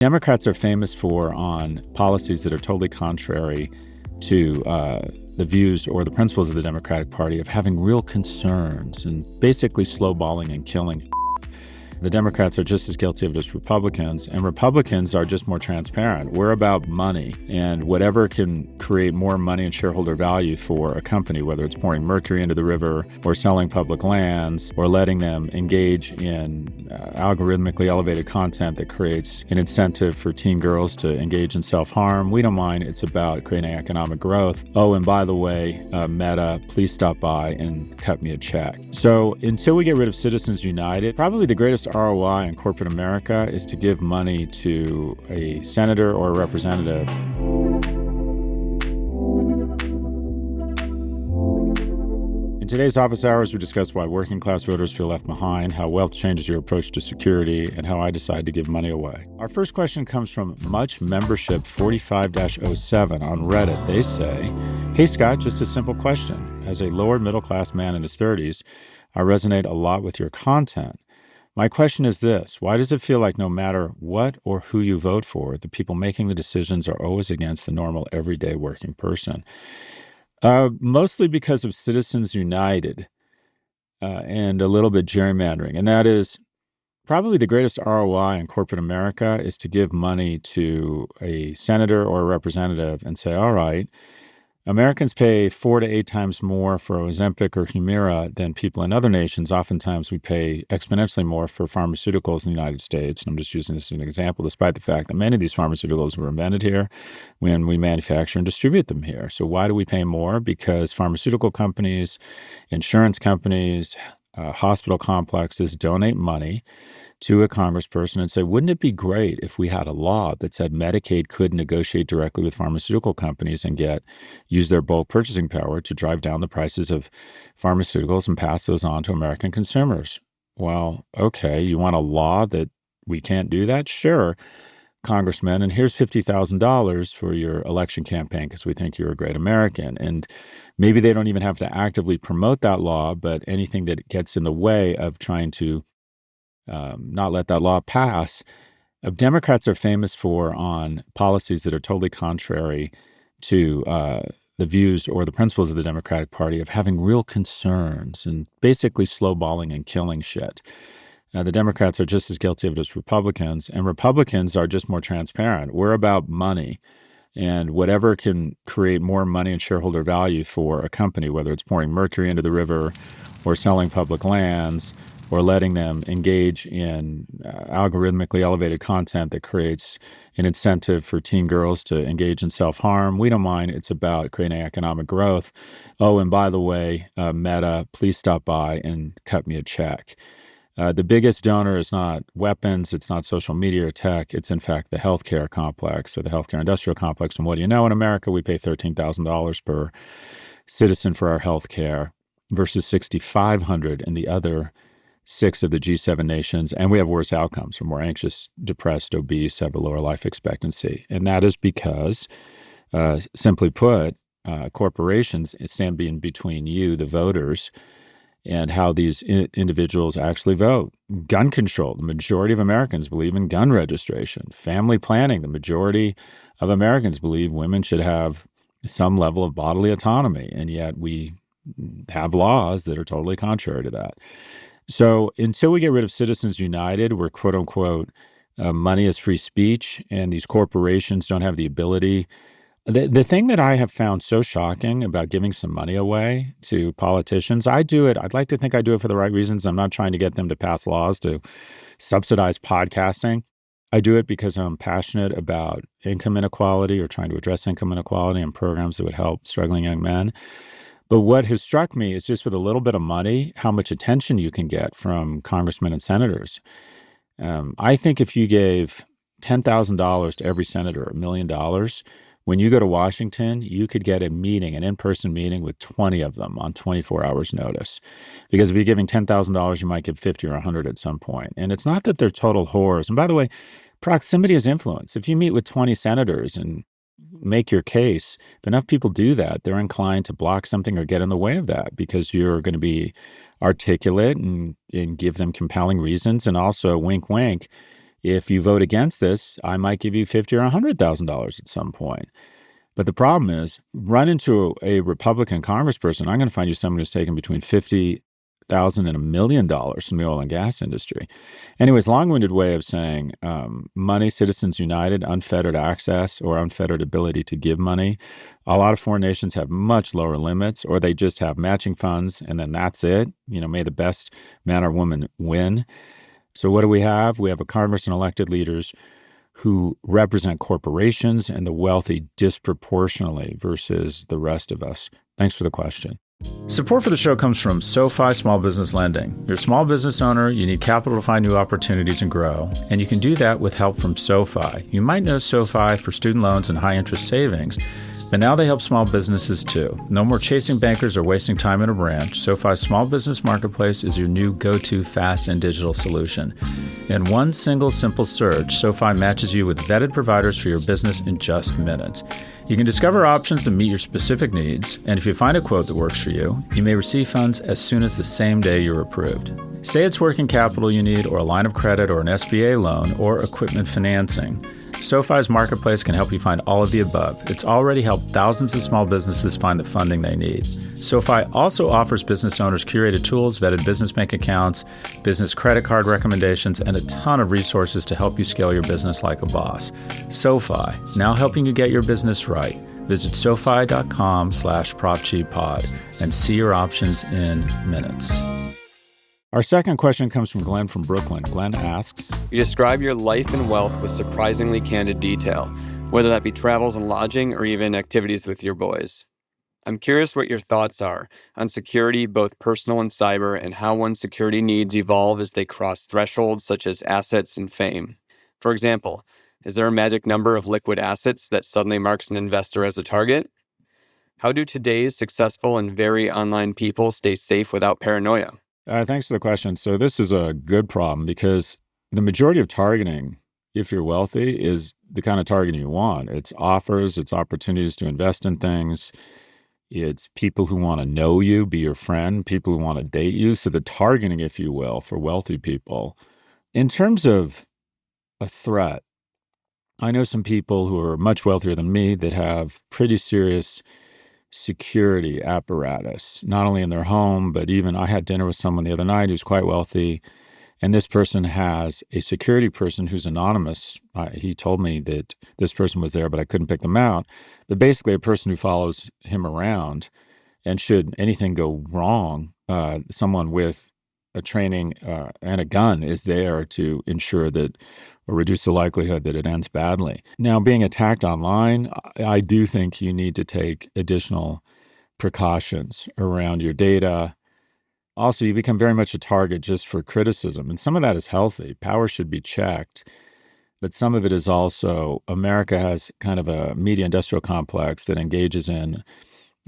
Democrats are famous for on policies that are totally contrary to the views or the principles of the Democratic Party of having real concerns and basically slowballing and killing. The Democrats are just as guilty of it as Republicans, and Republicans are just more transparent. We're about money, and whatever can create more money and shareholder value for a company, whether it's pouring mercury into the river or selling public lands or letting them engage in algorithmically elevated content that creates an incentive for teen girls to engage in self-harm. We don't mind. It's about creating economic growth. Oh, and by the way, Meta, please stop by and cut me a check. So until we get rid of Citizens United, probably the greatest ROI in corporate America is to give money to a senator or a representative. In today's Office Hours, we discuss why working class voters feel left behind, how wealth changes your approach to security, and how I decide to give money away. Our first question comes from Much Membership 45-07 on Reddit. They say, "Hey Scott, just a simple question. As a lower middle class man in his 30s, I resonate a lot with your content. My question is this: why does it feel like no matter what or who you vote for, the people making the decisions are always against the normal, everyday working person?" Mostly because of Citizens United and a little bit gerrymandering. And that is probably the greatest ROI in corporate America is to give money to a senator or a representative and say, all right, Americans pay 4 to 8 times more for Ozempic or Humira than people in other nations. Oftentimes we pay exponentially more for pharmaceuticals in the United States. And I'm just using this as an example, despite the fact that many of these pharmaceuticals were invented here when we manufacture and distribute them here. So why do we pay more? Because pharmaceutical companies, insurance companies, hospital complexes donate money to a congressperson and say, wouldn't it be great if we had a law that said Medicaid could negotiate directly with pharmaceutical companies and use their bulk purchasing power to drive down the prices of pharmaceuticals and pass those on to American consumers? Well, okay, you want a law that we can't do that? Sure, Congressman, and here's $50,000 for your election campaign because we think you're a great American. And maybe they don't even have to actively promote that law, but anything that gets in the way of trying to not let that law pass. Democrats are famous for on policies that are totally contrary to the views or the principles of the Democratic Party of having real concerns and basically slowballing and killing shit. The Democrats are just as guilty of it as Republicans, and Republicans are just more transparent. We're about money, and whatever can create more money and shareholder value for a company, whether it's pouring mercury into the river or selling public lands or letting them engage in algorithmically elevated content that creates an incentive for teen girls to engage in self-harm. We don't mind. It's about creating economic growth. Oh, and by the way, Meta, please stop by and cut me a check. The biggest donor is not weapons, it's not social media or tech, it's in fact the healthcare complex or the healthcare industrial complex. And what do you know? In America, we pay $13,000 per citizen for our healthcare versus $6,500 in the other 6 of the G7 nations, and we have worse outcomes. We're more anxious, depressed, obese, have a lower life expectancy. And that is because, simply put, corporations stand in between you, the voters, and how these individuals actually vote. Gun control. The majority of Americans believe in gun registration. Family planning. The majority of Americans believe women should have some level of bodily autonomy, and yet we have laws that are totally contrary to that. So until we get rid of Citizens United, where quote unquote money is free speech and these corporations don't have the ability. The thing that I have found so shocking about giving some money away to politicians, I do it. I'd like to think I do it for the right reasons. I'm not trying to get them to pass laws to subsidize podcasting. I do it because I'm passionate about income inequality or trying to address income inequality and programs that would help struggling young men. But what has struck me is just with a little bit of money, how much attention you can get from congressmen and senators. I think if you gave $10,000 to every senator, $1 million, when you go to Washington, you could get a meeting, an in-person meeting with 20 of them on 24 hours notice. Because if you're giving $10,000, you might give 50 or 100 at some point. And it's not that they're total whores. And by the way, proximity is influence. If you meet with 20 senators and make your case, if enough people do that, they're inclined to block something or get in the way of that because you're going to be articulate and give them compelling reasons. And also, wink, wink, If you vote against this, I might give you $50,000 or $100,000 at some point. But the problem is, run into a Republican congressperson, I'm going to find you someone who's taken between $50,000 and $1 million from the oil and gas industry. Anyways, long-winded way of saying money, Citizens United, unfettered access or unfettered ability to give money. A lot of foreign nations have much lower limits, or they just have matching funds, and then that's it. May the best man or woman win. So what do we have? We have a Congress and elected leaders who represent corporations and the wealthy disproportionately versus the rest of us. Thanks for the question. Support for the show comes from SoFi Small Business Lending. You're a small business owner, you need capital to find new opportunities and grow, and you can do that with help from SoFi. You might know SoFi for student loans and high-interest savings, but now they help small businesses too. No more chasing bankers or wasting time in a branch. SoFi's small business marketplace is your new go-to fast and digital solution. In one single simple search, SoFi matches you with vetted providers for your business in just minutes. You can discover options that meet your specific needs, and if you find a quote that works for you, you may receive funds as soon as the same day you're approved. Say it's working capital you need, or a line of credit, or an SBA loan, or equipment financing. SoFi's marketplace can help you find all of the above. It's already helped thousands of small businesses find the funding they need. SoFi also offers business owners curated tools, vetted business bank accounts, business credit card recommendations, and a ton of resources to help you scale your business like a boss. SoFi, now helping you get your business right. Visit SoFi.com/ProfGpod and see your options in minutes. Our second question comes from Glenn from Brooklyn. Glenn asks, you describe your life and wealth with surprisingly candid detail, whether that be travels and lodging or even activities with your boys. I'm curious what your thoughts are on security, both personal and cyber, and how one's security needs evolve as they cross thresholds such as assets and fame. For example, is there a magic number of liquid assets that suddenly marks an investor as a target? How do today's successful and very online people stay safe without paranoia? Thanks for the question. So this is a good problem because the majority of targeting, if you're wealthy, is the kind of targeting you want. It's offers, it's opportunities to invest in things. It's people who want to know you, be your friend, people who want to date you. So the targeting, if you will, for wealthy people. In terms of a threat, I know some people who are much wealthier than me that have pretty serious security apparatus, not only in their home, but even I had dinner with someone the other night who's quite wealthy, and this person has a security person who's anonymous. He told me that this person was there, but I couldn't pick them out. But basically a person who follows him around, and should anything go wrong, someone with a training and a gun is there to ensure that or reduce the likelihood that it ends badly. Now, being attacked online, I do think you need to take additional precautions around your data. Also, you become very much a target just for criticism, and some of that is healthy. Power should be checked, but some of it is also America has kind of a media industrial complex that engages in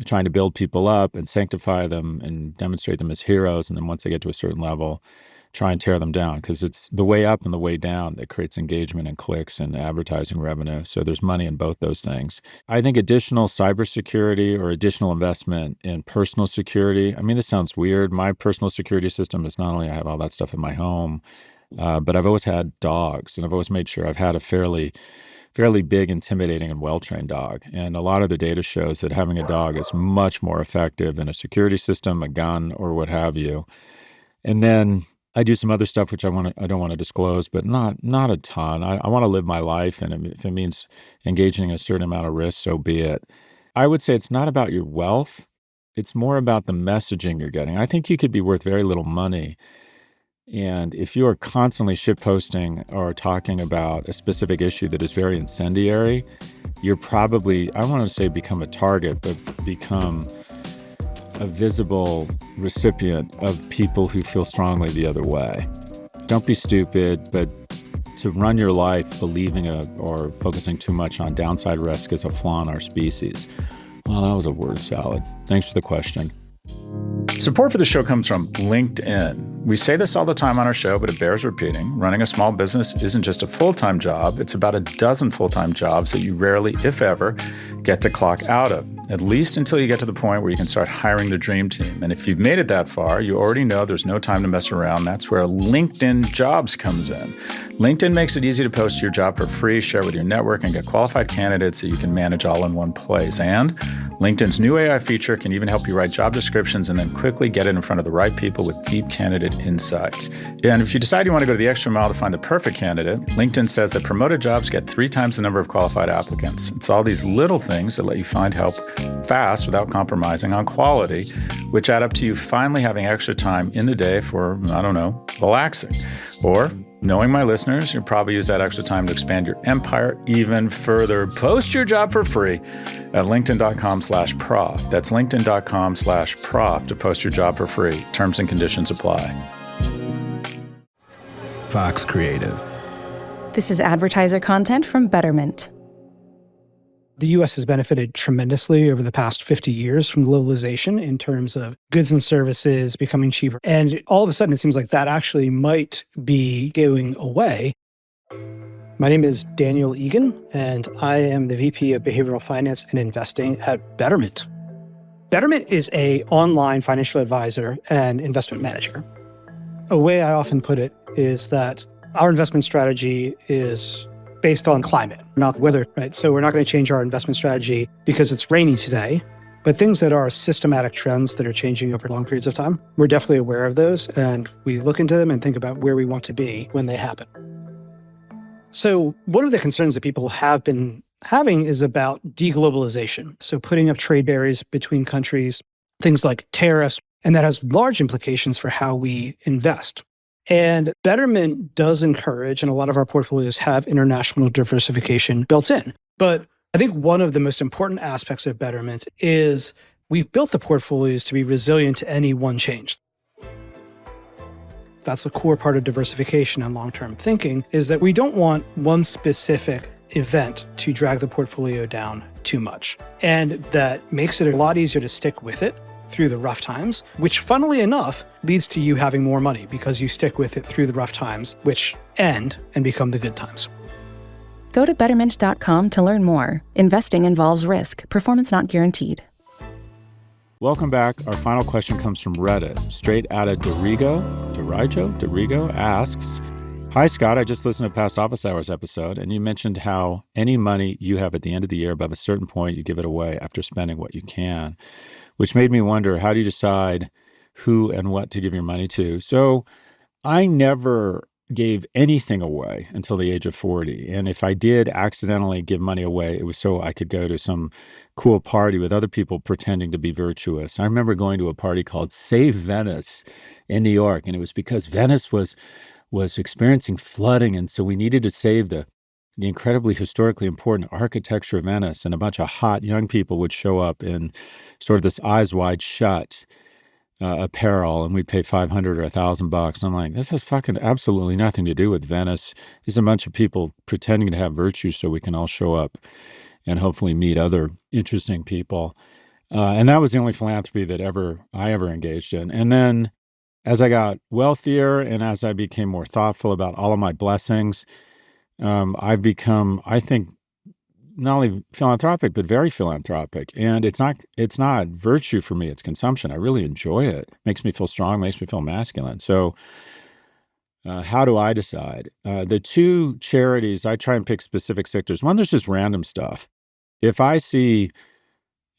trying to build people up and sanctify them and demonstrate them as heroes, and then once they get to a certain level, try and tear them down, because it's the way up and the way down that creates engagement and clicks and advertising revenue. So there's money in both those things. I think additional cybersecurity or additional investment in personal security. I mean, this sounds weird. My personal security system is not only I have all that stuff in my home, but I've always had dogs, and I've always made sure I've had a fairly big, intimidating, and well-trained dog. And a lot of the data shows that having a dog is much more effective than a security system, a gun, or what have you. And then I do some other stuff which I don't want to disclose, but not a ton. I want to live my life, and if it means engaging in a certain amount of risk, so be it. I would say it's not about your wealth. It's more about the messaging you're getting. I think you could be worth very little money, and if you are constantly shitposting or talking about a specific issue that is very incendiary, you're probably, I don't want to say become a target, but become a visible recipient of people who feel strongly the other way. Don't be stupid, but to run your life believing or focusing too much on downside risk is a flaw in our species. Well, that was a word salad. Thanks for the question. Support for the show comes from LinkedIn. We say this all the time on our show, but it bears repeating. Running a small business isn't just a full-time job. It's about a dozen full-time jobs that you rarely, if ever, get to clock out of. at least until you get to the point where you can start hiring the dream team. And if you've made it that far, you already know there's no time to mess around. That's where LinkedIn Jobs comes in. LinkedIn makes it easy to post your job for free, share with your network, and get qualified candidates that you can manage all in one place. And LinkedIn's new AI feature can even help you write job descriptions and then quickly get it in front of the right people with deep candidate insights. And if you decide you want to go the extra mile to find the perfect candidate, LinkedIn says that promoted jobs get 3 times the number of qualified applicants. It's all these little things that let you find help fast without compromising on quality, which add up to you finally having extra time in the day for, relaxing. Or, knowing my listeners, you'll probably use that extra time to expand your empire even further. Post your job for free at linkedin.com/prof. That's linkedin.com/prof to post your job for free. Terms and conditions apply. Fox Creative. This is advertiser content from Betterment. The U.S. has benefited tremendously over the past 50 years from globalization in terms of goods and services becoming cheaper. And all of a sudden, it seems like that actually might be going away. My name is Daniel Egan, and I am the VP of Behavioral Finance and Investing at Betterment. Betterment is an online financial advisor and investment manager. A way I often put it is that our investment strategy is based on climate, not weather, right? So we're not going to change our investment strategy because it's rainy today, but things that are systematic trends that are changing over long periods of time, we're definitely aware of those, and we look into them and think about where we want to be when they happen. So one of the concerns that people have been having is about deglobalization. So putting up trade barriers between countries, things like tariffs, and that has large implications for how we invest. And Betterment does encourage, and a lot of our portfolios have international diversification built in. But I think one of the most important aspects of Betterment is we've built the portfolios to be resilient to any one change. That's a core part of diversification and long-term thinking, is that we don't want one specific event to drag the portfolio down too much. And that makes it a lot easier to stick with it through the rough times, which funnily enough leads to you having more money because you stick with it through the rough times, which end and become the good times. Go to Betterment.com to learn more. Investing involves risk. Performance not guaranteed. Welcome back. Our final question comes from Reddit. Straight out of Dorigo asks, "Hi, Scott. I just listened to a past Office Hours episode, and you mentioned how any money you have at the end of the year above a certain point, you give it away after spending what you can, which made me wonder, how do you decide who and what to give your money to?" So I never gave anything away until the age of 40. And if I did accidentally give money away, it was so I could go to some cool party with other people pretending to be virtuous. I remember going to a party called Save Venice in New York, and it was because Venice was experiencing flooding, and so we needed to save the incredibly historically important architecture of Venice, and a bunch of hot young people would show up in sort of this eyes wide shut apparel, and we'd pay $500 or $1,000. And I'm like, this has fucking absolutely nothing to do with Venice. It's a bunch of people pretending to have virtue so we can all show up and hopefully meet other interesting people. And that was the only philanthropy that I ever engaged in. And then as I got wealthier and as I became more thoughtful about all of my blessings, I've become, I think, not only philanthropic, but very philanthropic. And it's not virtue for me, it's consumption. I really enjoy it. Makes me feel strong, makes me feel masculine. So how do I decide? The two charities, I try and pick specific sectors. One, there's just random stuff. If I see,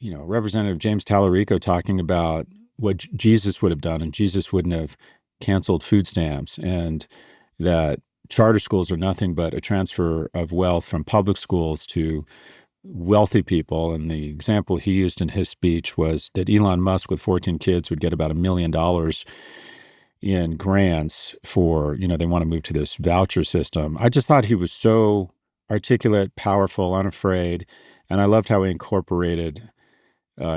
Representative James Tallarico talking about what Jesus would have done, and Jesus wouldn't have canceled food stamps, and that charter schools are nothing but a transfer of wealth from public schools to wealthy people. And the example he used in his speech was that Elon Musk with 14 kids would get about $1 million in grants for, they want to move to this voucher system. I just thought he was so articulate, powerful, unafraid. And I loved how he incorporated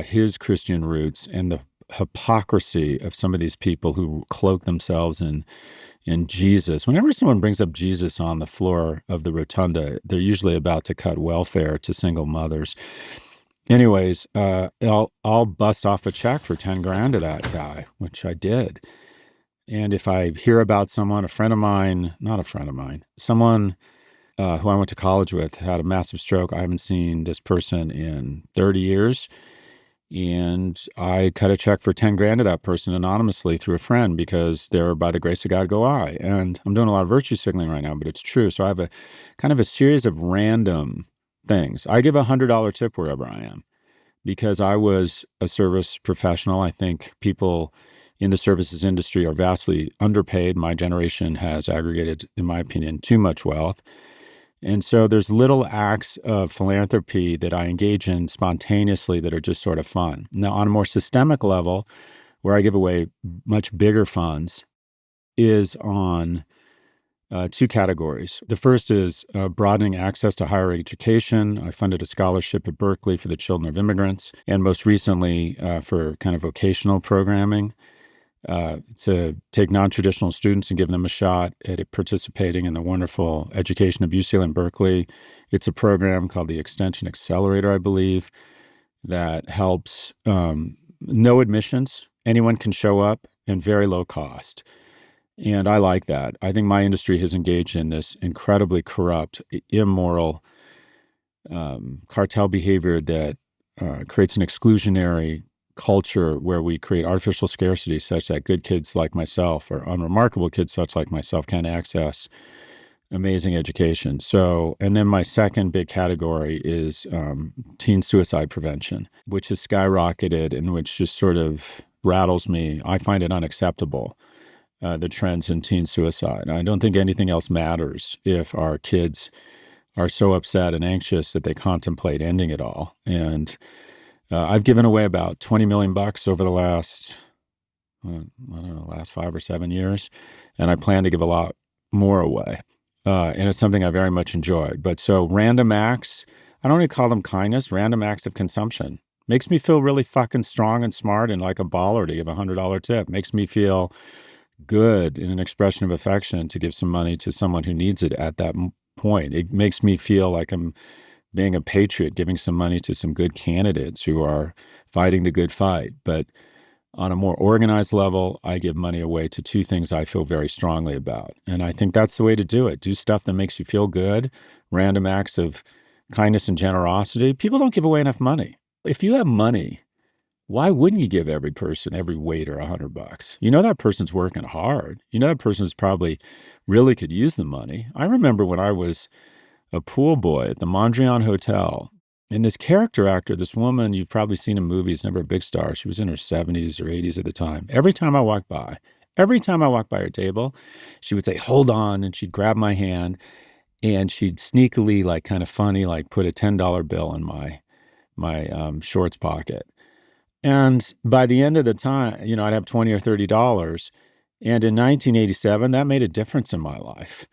his Christian roots and the hypocrisy of some of these people who cloak themselves in Jesus. Whenever someone brings up Jesus on the floor of the rotunda, they're usually about to cut welfare to single mothers. Anyways, I'll bust off a check for 10 grand to that guy, which I did. And if I hear about someone, someone who I went to college with had a massive stroke, I haven't seen this person in 30 years, And I cut a check for 10 grand to that person anonymously through a friend because they're, by the grace of God, go I. And I'm doing a lot of virtue signaling right now, but it's true. So I have a kind of a series of random things. I give a $100 tip wherever I am because I was a service professional. I think people in the services industry are vastly underpaid. My generation has aggregated, in my opinion, too much wealth. And so there's little acts of philanthropy that I engage in spontaneously that are just sort of fun. Now, on a more systemic level, where I give away much bigger funds, is on two categories. The first is broadening access to higher education. I funded a scholarship at Berkeley for the children of immigrants, and most recently for kind of vocational programming. To take non-traditional students and give them a shot at participating in the wonderful education of UCLA and Berkeley. It's a program called the Extension Accelerator, I believe, that helps no admissions. Anyone can show up and very low cost. And I like that. I think my industry has engaged in this incredibly corrupt, immoral cartel behavior that creates an exclusionary culture where we create artificial scarcity such that good kids like myself or unremarkable kids such like myself can access amazing education. So, and then my second big category is teen suicide prevention, which has skyrocketed and which just sort of rattles me. I find it unacceptable, the trends in teen suicide. I don't think anything else matters if our kids are so upset and anxious that they contemplate ending it all. And I've given away about $20 million over the last, last 5 or 7 years, and I plan to give a lot more away. And it's something I very much enjoy. But so random acts, I don't even call them kindness, random acts of consumption. Makes me feel really fucking strong and smart and like a baller to give a $100 tip. Makes me feel good in an expression of affection to give some money to someone who needs it at that point. It makes me feel like I'm being a patriot, giving some money to some good candidates who are fighting the good fight. But on a more organized level, I give money away to two things I feel very strongly about. And I think that's the way to do it. Do stuff that makes you feel good, random acts of kindness and generosity. People don't give away enough money. If you have money, why wouldn't you give every person, every waiter $100? You know that person's working hard. You know that person's probably really could use the money. I remember when I was a pool boy at the Mondrian Hotel. And this character actor, this woman you've probably seen in movies, never a big star. She was in her 70s or 80s at the time. Every time I walked by her table, she would say, hold on. And she'd grab my hand and she'd sneakily, like kind of funny, like put a $10 bill in my shorts pocket. And by the end of the time, I'd have $20 or $30. And in 1987, that made a difference in my life.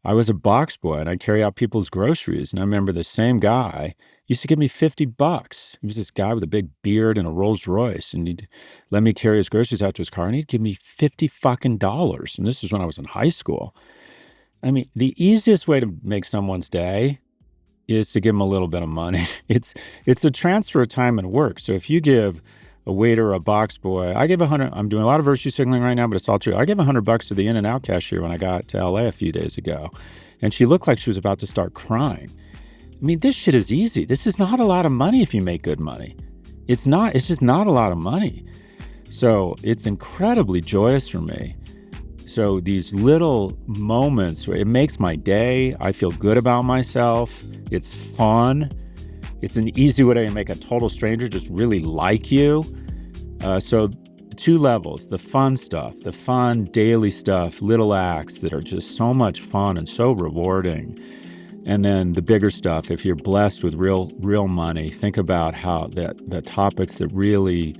I was a box boy and I'd carry out people's groceries. And I remember the same guy used to give me $50. He was this guy with a big beard and a Rolls Royce. And he'd let me carry his groceries out to his car and he'd give me $50 fucking dollars. And this was when I was in high school. I mean, the easiest way to make someone's day is to give them a little bit of money. It's a transfer of time and work. So if you give a waiter or a box boy, I give $100. I'm doing a lot of virtue signaling right now, but it's all true. I gave $100 to the In-N-Out cashier when I got to LA a few days ago, and she looked like she was about to start crying. I mean, this shit is easy. This is not a lot of money if you make good money. It's just not a lot of money. So it's incredibly joyous for me. So these little moments, it makes my day. I feel good about myself. It's fun. It's an easy way to make a total stranger just really like you. So two levels, the fun stuff, the fun daily stuff, little acts that are just so much fun and so rewarding. And then the bigger stuff, if you're blessed with real money, think about how the topics that really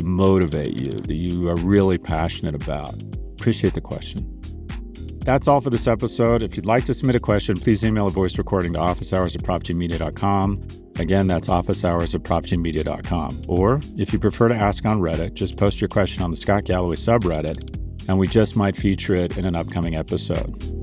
motivate you, that you are really passionate about. Appreciate the question. That's all for this episode. If you'd like to submit a question, please email a voice recording to officehours@profgmedia.com. Again, that's officehours@profgmedia.com. Or if you prefer to ask on Reddit, just post your question on the Scott Galloway subreddit, and we just might feature it in an upcoming episode.